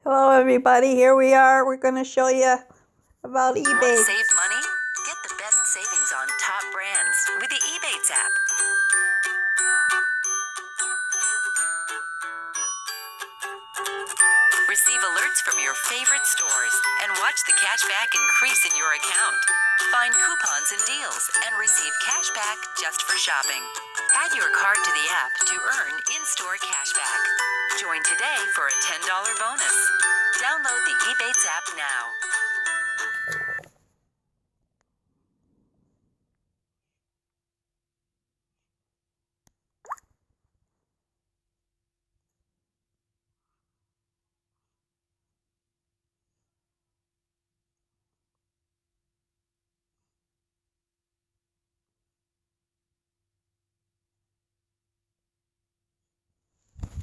Hello everybody, here we are. We're going to show you about Want Ebates. saved money? Get the best savings on top brands with the Ebates app. Receive alerts from your favorite stores and watch the cashback increase in your account. Find coupons and deals and receive cashback just for shopping. Add your card to the app to earn in-store cashback. Join today for a $10 bonus. Download the Ebates app now.